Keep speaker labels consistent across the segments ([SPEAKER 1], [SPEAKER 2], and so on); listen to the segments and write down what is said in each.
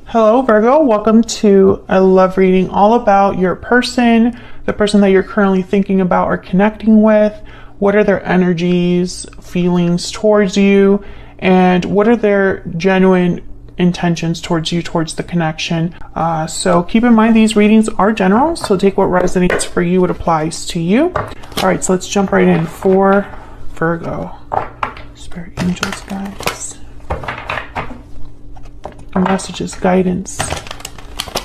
[SPEAKER 1] Hello, Virgo. Welcome to a love reading all about your person, the person that you're currently thinking about or connecting with. What are their energies, feelings towards you, and what are their genuine intentions towards you, towards the connection. So keep in mind these readings are general, so take what resonates for you, what applies to you. All right, so let's jump right in for Virgo. Spirit, angels, guides. Messages, guidance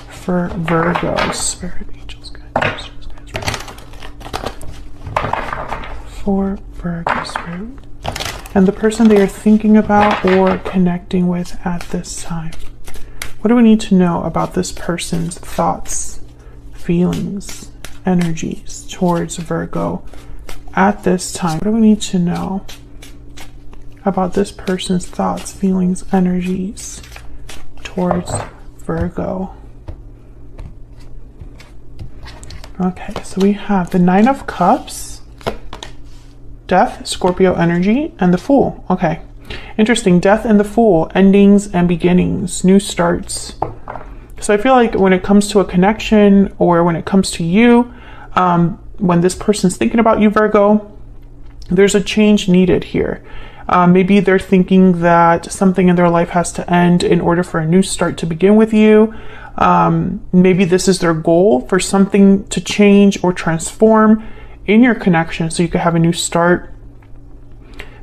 [SPEAKER 1] for Virgo. Spirit, angels, guidance. For Virgo, Spirit. And the person they are thinking about or connecting with at this time. What do we need to know about this person's thoughts, feelings, energies towards Virgo at this time? What do we need to know about this person's thoughts, feelings, energies towards Virgo? Okay, so we have the Nine of Cups, Death, Scorpio energy, and the Fool. Okay, interesting. Death and the Fool, endings and beginnings, new starts. So I feel like when it comes to a connection or when it comes to you, when this person's thinking about you, Virgo, there's a change needed here. Maybe they're thinking that something in their life has to end in order for a new start to begin with you. Maybe this is their goal, for something to change or transform in your connection so you could have a new start.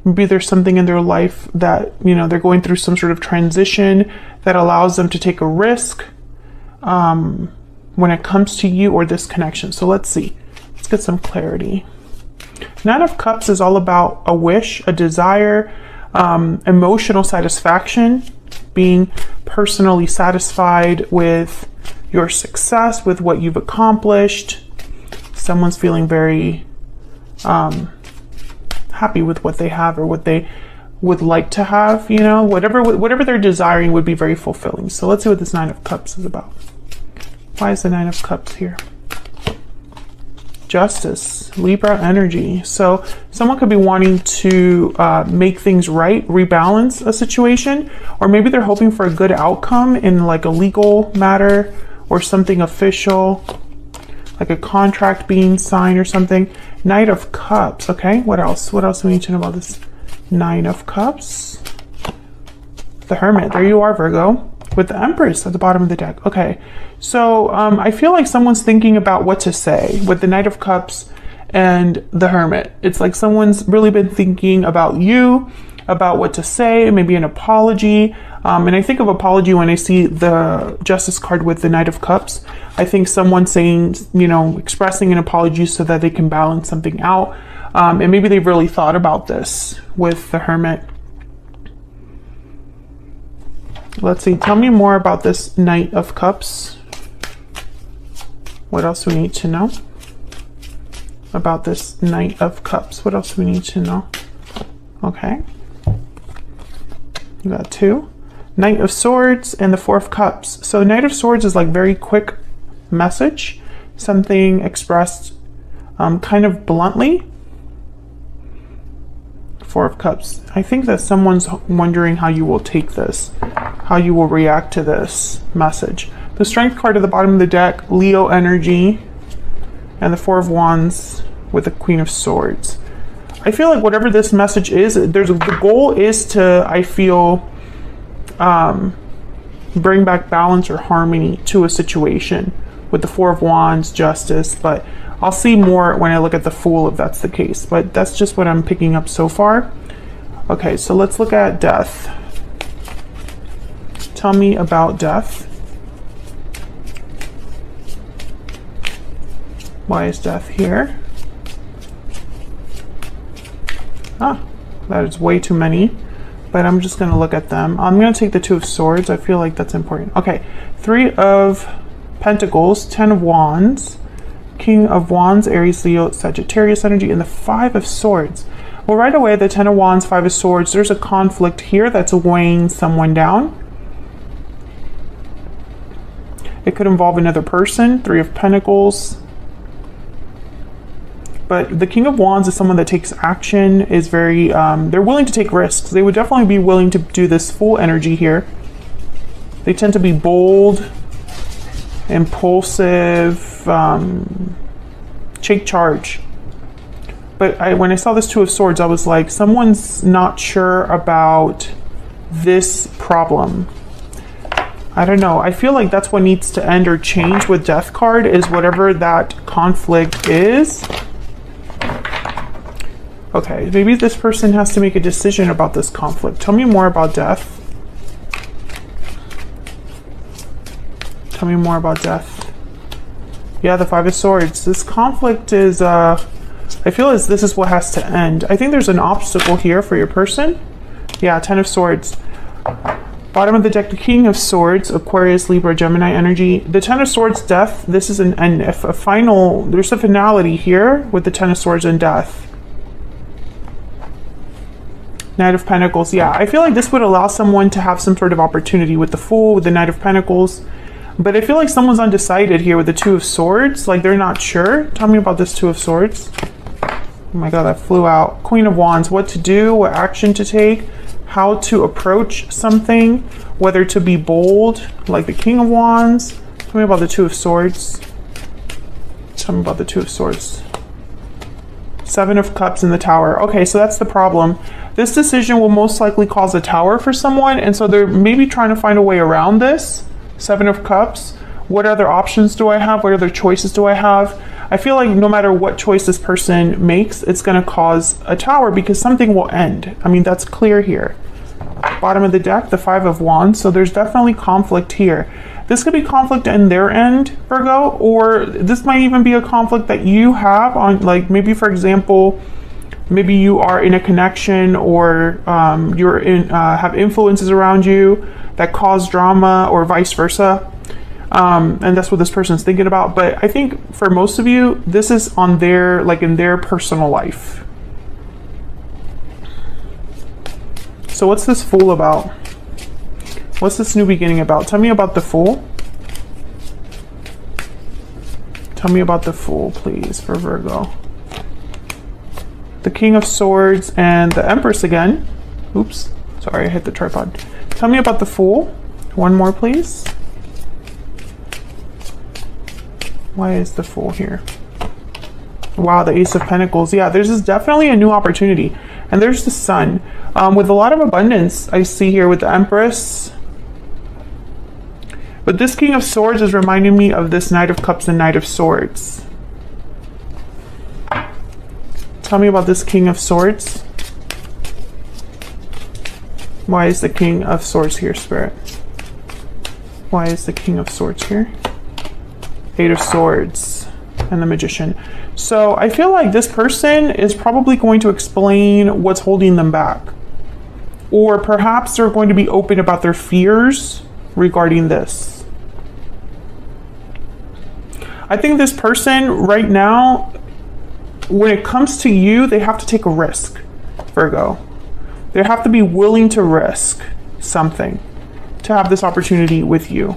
[SPEAKER 1] Maybe there's something in their life that, they're going through some sort of transition that allows them to take a risk when it comes to you or this connection. So let's see. Let's get some clarity. Nine of Cups is all about a wish, a desire, emotional satisfaction, being personally satisfied with your success, with what you've accomplished. Someone's feeling very happy with what they have or what they would like to have, whatever they're desiring would be very fulfilling. So let's see what this Nine of Cups is about. Why is the Nine of Cups here? Justice, Libra energy. So someone could be wanting to make things right, rebalance a situation, or maybe they're hoping for a good outcome in like a legal matter or something official, like a contract being signed or something. Knight of Cups. Okay, what else? What else do we need to know about this Nine of Cups? The Hermit. There you are, Virgo, with the Empress at the bottom of the deck. Okay, so I feel like someone's thinking about what to say with the Knight of Cups and the Hermit. It's like someone's really been thinking about you, about what to say, maybe an apology. And I think of apology when I see the Justice card with the Knight of Cups. I think someone saying, expressing an apology so that they can balance something out. And maybe they've really thought about this with the Hermit. Let's see. Tell me more about this Knight of Cups. What else do we need to know about this Knight of Cups? What else do we need to know? Okay. You got two. Knight of Swords and the Four of Cups. So Knight of Swords is like very quick message, something expressed kind of bluntly. Four of Cups. I think that someone's wondering how you will take this, how you will react to this message. The Strength card at the bottom of the deck, Leo energy, and the Four of Wands with the Queen of Swords. I feel like whatever this message is, the goal is to, I feel, bring back balance or harmony to a situation with the Four of Wands, Justice, but I'll see more when I look at the Fool if that's the case, but that's just what I'm picking up so far. Okay, so let's look at Death. Tell me about Death. Why is Death here? That is way too many, but I'm just going to look at them. I'm going to take the Two of Swords. I feel like that's important. Okay, Three of Pentacles, Ten of Wands, King of Wands, Aries, Leo, Sagittarius energy, and the Five of Swords. Well, right away, the Ten of Wands, Five of Swords, there's a conflict here that's weighing someone down. It could involve another person. Three of Pentacles. But the King of Wands is someone that takes action, is very, they're willing to take risks. They would definitely be willing to do this full energy here. They tend to be bold, impulsive, take charge. But when I saw this Two of Swords, I was like, someone's not sure about this problem. I don't know. I feel like that's what needs to end or change with Death card, is whatever that conflict is. Okay, maybe this person has to make a decision about this conflict. Tell me more about Death. Tell me more about Death. Yeah, the Five of Swords. This conflict is, I feel as this is what has to end. I think there's an obstacle here for your person. Yeah, Ten of Swords. Bottom of the deck, the King of Swords, Aquarius, Libra, Gemini energy. The Ten of Swords, Death. This is a final, there's a finality here with the Ten of Swords and Death. Knight of Pentacles. Yeah, I feel like this would allow someone to have some sort of opportunity with the Fool, with the Knight of Pentacles. But I feel like someone's undecided here with the Two of Swords. Like they're not sure. Tell me about this Two of Swords. Oh my God, that flew out. Queen of Wands. What to do, what action to take, how to approach something, whether to be bold, like the King of Wands. Tell me about the Two of Swords. Tell me about the Two of Swords. Seven of Cups in the Tower. Okay, so that's the problem. This decision will most likely cause a tower for someone, and so they're maybe trying to find a way around this. Seven of Cups. What other options do I have? What other choices do I have? I feel like no matter what choice this person makes, it's going to cause a tower because something will end. I mean, that's clear here. Bottom of the deck, the Five of Wands. So there's definitely conflict here. This could be conflict in their end, Virgo, or this might even be a conflict that you have on, like, maybe, for example, maybe you are in a connection, or you're in have influences around you that cause drama, or vice versa. And that's what this person's thinking about. But I think for most of you, this is on their, like, in their personal life. So what's this Fool about? What's this new beginning about? Tell me about the Fool. Tell me about the Fool, please, for Virgo. The King of Swords and the Empress again. Oops, sorry, I hit the tripod. Tell me about the Fool. One more, please. Why is the Fool here? Wow, the Ace of Pentacles. Yeah, there's definitely a new opportunity. And there's the Sun. With a lot of abundance, I see here with the Empress. But this King of Swords is reminding me of this Knight of Cups and Knight of Swords. Tell me about this King of Swords. Why is the King of Swords here, Spirit? Why is the King of Swords here? Eight of Swords and the Magician. So I feel like this person is probably going to explain what's holding them back. Or perhaps they're going to be open about their fears regarding this. I think this person right now, when it comes to you, they have to take a risk, Virgo. They have to be willing to risk something to have this opportunity with you.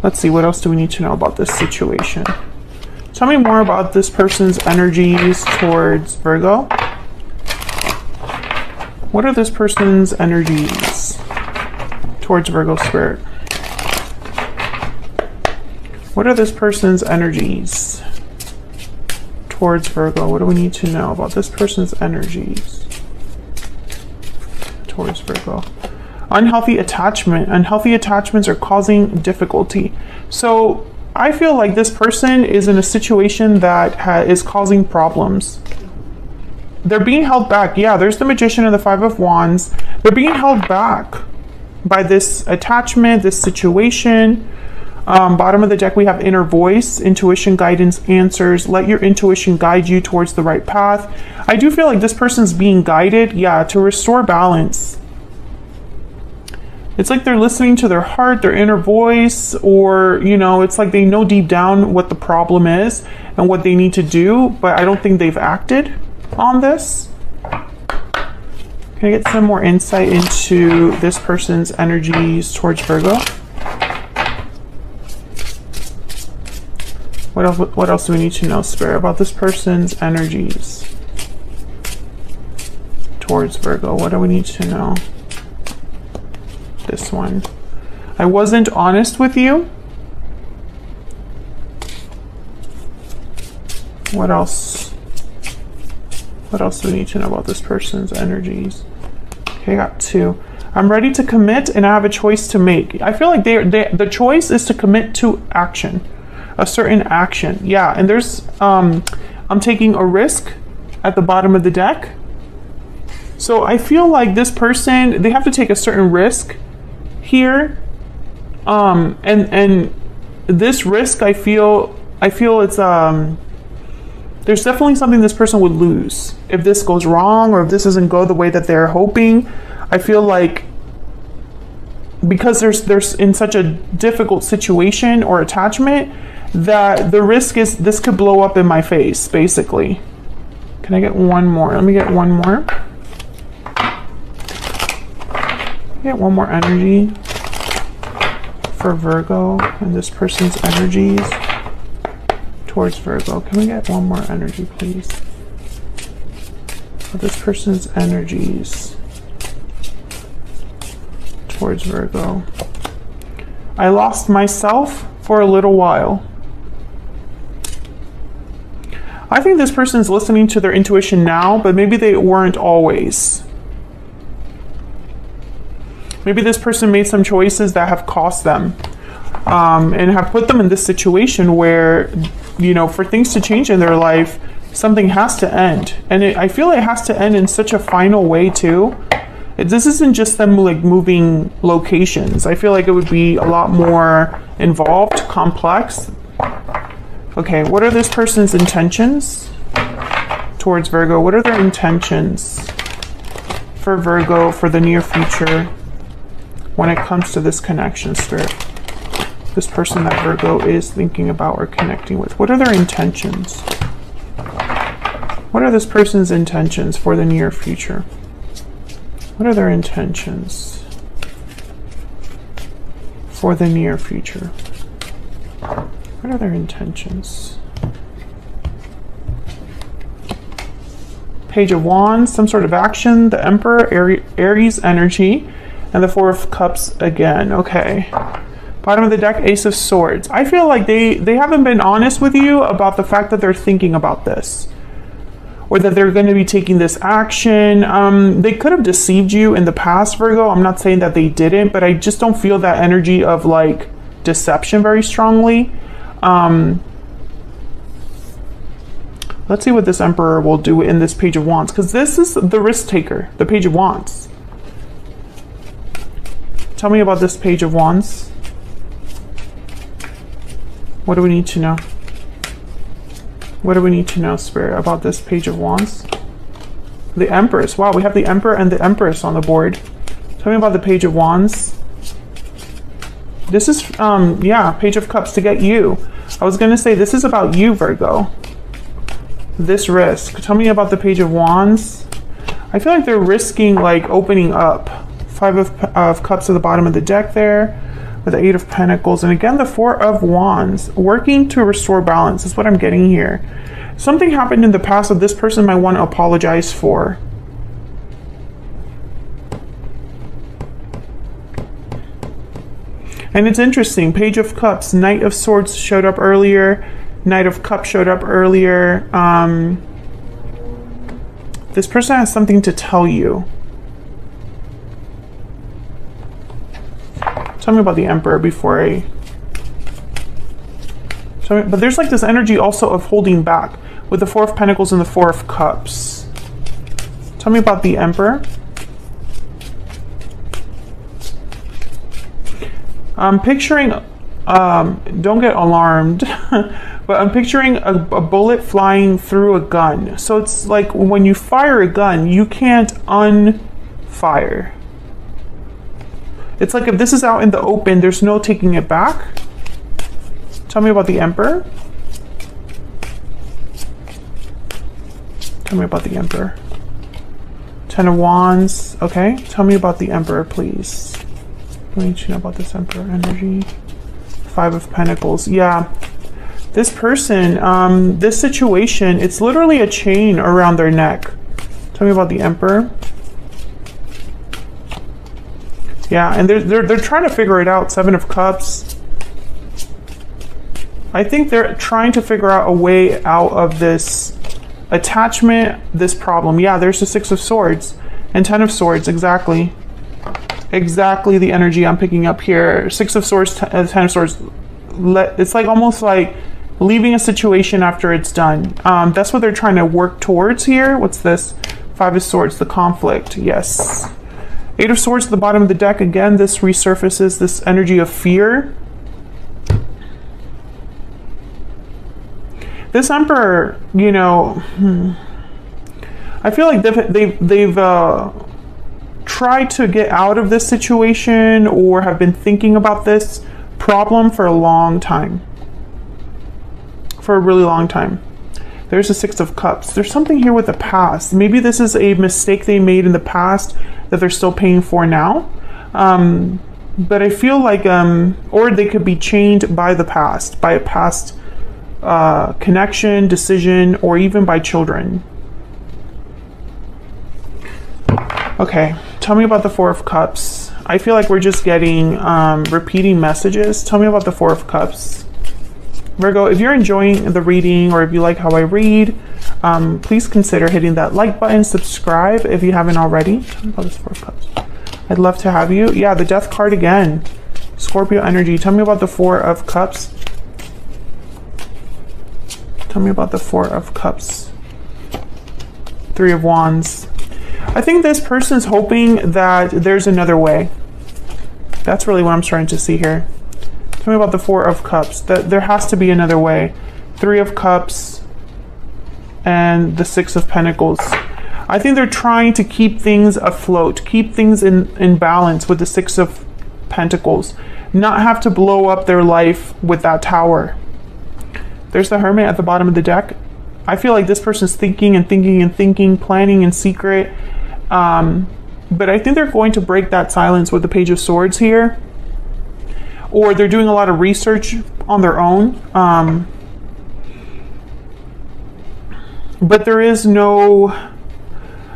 [SPEAKER 1] Let's see, what else do we need to know about this situation? Tell me more about this person's energies towards Virgo. What are this person's energies towards Virgo, Spirit? What are this person's energies towards Virgo? What do we need to know about this person's energies towards Virgo? Unhealthy attachment. Unhealthy attachments are causing difficulty. So I feel like this person is in a situation that is causing problems. They're being held back. Yeah, there's the Magician and the Five of Wands. They're being held back by this attachment, this situation. Bottom of the deck, we have inner voice, intuition, guidance, answers. Let your intuition guide you towards the right path. I do feel like this person's being guided, yeah, to restore balance. It's like they're listening to their heart, their inner voice, or, you know, it's like they know deep down what the problem is and what they need to do, but I don't think they've acted on this. Can I get some more insight into this person's energies towards Virgo? What else do we need to know, Spirit, about this person's energies towards Virgo? What do we need to know? This one. I wasn't honest with you. What else? What else do we need to know about this person's energies? Okay, I got 2. I'm ready to commit and I have a choice to make. I feel like the choice is to commit to action, a certain action. Yeah, and there's, I'm taking a risk at the bottom of the deck. So I feel like this person, they have to take a certain risk here. And this risk, I feel it's, there's definitely something this person would lose if this goes wrong or if this doesn't go the way that they're hoping. I feel like because there's in such a difficult situation or attachment that the risk is this could blow up in my face, basically. Can I get one more? Let me get one more. Get one more energy for Virgo and this person's energies towards Virgo. Can we get one more energy, please? For this person's energies towards Virgo. I lost myself for a little while. I think this person's listening to their intuition now, but maybe they weren't always. Maybe this person made some choices that have cost them and have put them in this situation where, you know, for things to change in their life, something has to end. And I feel it has to end in such a final way too. This isn't just them like moving locations. I feel like it would be a lot more involved, complex. Okay, what are this person's intentions towards Virgo? What are their intentions for Virgo for the near future when it comes to this connection, Spirit? This person that Virgo is thinking about or connecting with. What are their intentions? What are this person's intentions for the near future? What are their intentions for the near future? What are their intentions? Page of Wands, some sort of action, the Emperor, Aries energy, and the Four of Cups again. Okay. Bottom of the deck, Ace of Swords. I feel like they haven't been honest with you about the fact that they're thinking about this or that they're going to be taking this action. They could have deceived you in the past, Virgo. I'm not saying that they didn't, but I just don't feel that energy of like deception very strongly. Let's see what this Emperor will do in this Page of Wands, because this is the risk taker, the Page of Wands. Tell me about this Page of Wands. What do we need to know? What do we need to know, Spirit, about this Page of Wands? The Empress. Wow, we have the Emperor and the Empress on the board. Tell me about the Page of Wands. This is, yeah, Page of Cups to get you. I was going to say, this is about you, Virgo. This risk. Tell me about the Page of Wands. I feel like they're risking, like, opening up. Five of Cups at the bottom of the deck there. With the Eight of Pentacles, and again the Four of Wands, working to restore balance is what I'm getting here. Something happened in the past that this person might want to apologize for. And it's interesting, Page of Cups, Knight of Swords showed up earlier, Knight of Cups showed up earlier. This person has something to tell you. Tell me about the Emperor before I... But there's like this energy also of holding back with the Four of Pentacles and the Four of Cups. Tell me about the Emperor. I'm picturing, don't get alarmed, but I'm picturing a bullet flying through a gun. So it's like when you fire a gun, you can't unfire. It's like if this is out in the open, there's no taking it back. Tell me about the Emperor. Tell me about the Emperor. Ten of Wands. Okay. Tell me about the Emperor, please. What do you need to know about this Emperor energy? Five of Pentacles. Yeah. This person, this situation, it's literally a chain around their neck. Tell me about the Emperor. Yeah, and they're trying to figure it out. Seven of Cups. I think they're trying to figure out a way out of this attachment, this problem. Yeah, there's the Six of Swords and Ten of Swords. Exactly the energy I'm picking up here. Six of Swords, Ten of Swords. It's like almost like leaving a situation after it's done. That's what they're trying to work towards here. What's this? Five of Swords, the conflict. Yes. Eight of Swords at the bottom of the deck. Again, this resurfaces this energy of fear. This Emperor, you know, I feel like they've tried to get out of this situation or have been thinking about this problem for a long time. For a really long time. There's the Six of Cups. There's something here with the past. Maybe this is a mistake they made in the past that they're still paying for now. But I feel like, or they could be chained by the past, by a past connection, decision, or even by children. Okay, tell me about the Four of Cups. I feel like we're just getting repeating messages. Tell me about the Four of Cups. Virgo, if you're enjoying the reading or if you like how I read, please consider hitting that like button, subscribe if you haven't already. Tell me about this Four of Cups. I'd love to have you. Yeah, the Death card again. Scorpio energy. Tell me about the Four of Cups. Tell me about the Four of Cups. Three of Wands. I think this person's hoping that there's another way. That's really what I'm starting to see here. Tell me about the Four of Cups. That there has to be another way. Three of Cups and the Six of Pentacles. I think they're trying to keep things afloat, keep things in balance with the Six of Pentacles, not have to blow up their life with that Tower. There's the Hermit at the bottom of the deck. I feel like this person's thinking and thinking and thinking, planning in secret. But I think they're going to break that silence with the Page of Swords here. Or they're doing a lot of research on their own. But there is no...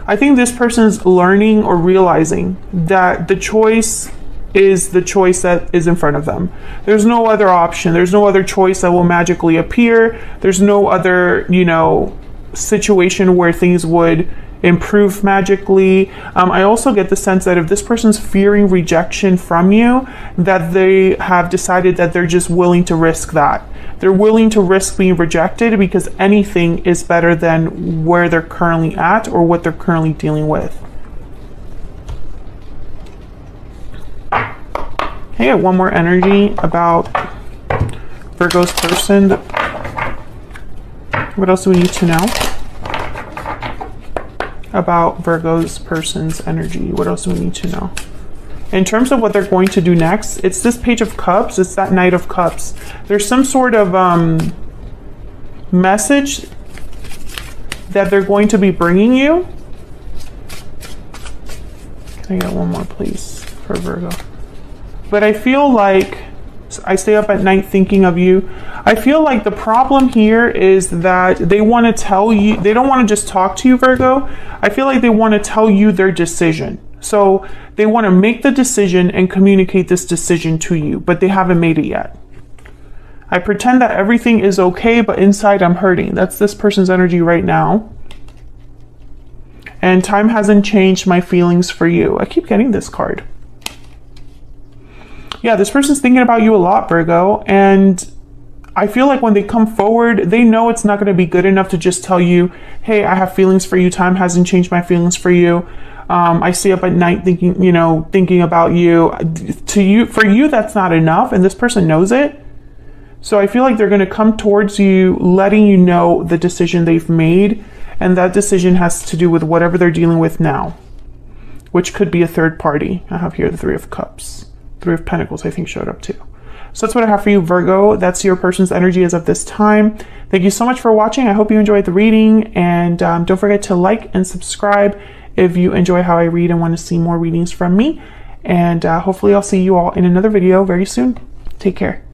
[SPEAKER 1] I think this person's learning or realizing that the choice is the choice that is in front of them. There's no other option. There's no other choice that will magically appear. There's no other, you know, situation where things would improve magically. I also get the sense that if this person's fearing rejection from you, that they have decided that they're just willing to risk that. They're willing to risk being rejected because anything is better than where they're currently at or what they're currently dealing with. I get one more energy about Virgo's person. What else do we need to know about Virgo's person's energy? What else do we need to know? In terms of what they're going to do next, it's this Page of Cups. It's that Knight of Cups. There's some sort of message that they're going to be bringing you. Can I get one more, please, for Virgo? But I feel like I stay up at night thinking of you. I feel like the problem here is that they want to tell you, they don't want to just talk to you, Virgo. I feel like they want to tell you their decision. So they want to make the decision and communicate this decision to you, but they haven't made it yet. I pretend that everything is okay, but inside I'm hurting. That's this person's energy right now. And time hasn't changed my feelings for you. I keep getting this card. Yeah, this person's thinking about you a lot, Virgo. And I feel like when they come forward, they know it's not going to be good enough to just tell you, hey, I have feelings for you. Time hasn't changed my feelings for you. I stay up at night thinking, you know, thinking about you. For you, that's not enough. And this person knows it. So I feel like they're going to come towards you, letting you know the decision they've made. And that decision has to do with whatever they're dealing with now, which could be a third party. I have here the Three of Cups. Three of Pentacles, I think, showed up too. So that's what I have for you, Virgo. That's your person's energy as of this time. Thank you so much for watching. I hope you enjoyed the reading. And don't forget to like and subscribe if you enjoy how I read and want to see more readings from me. And hopefully I'll see you all in another video very soon. Take care.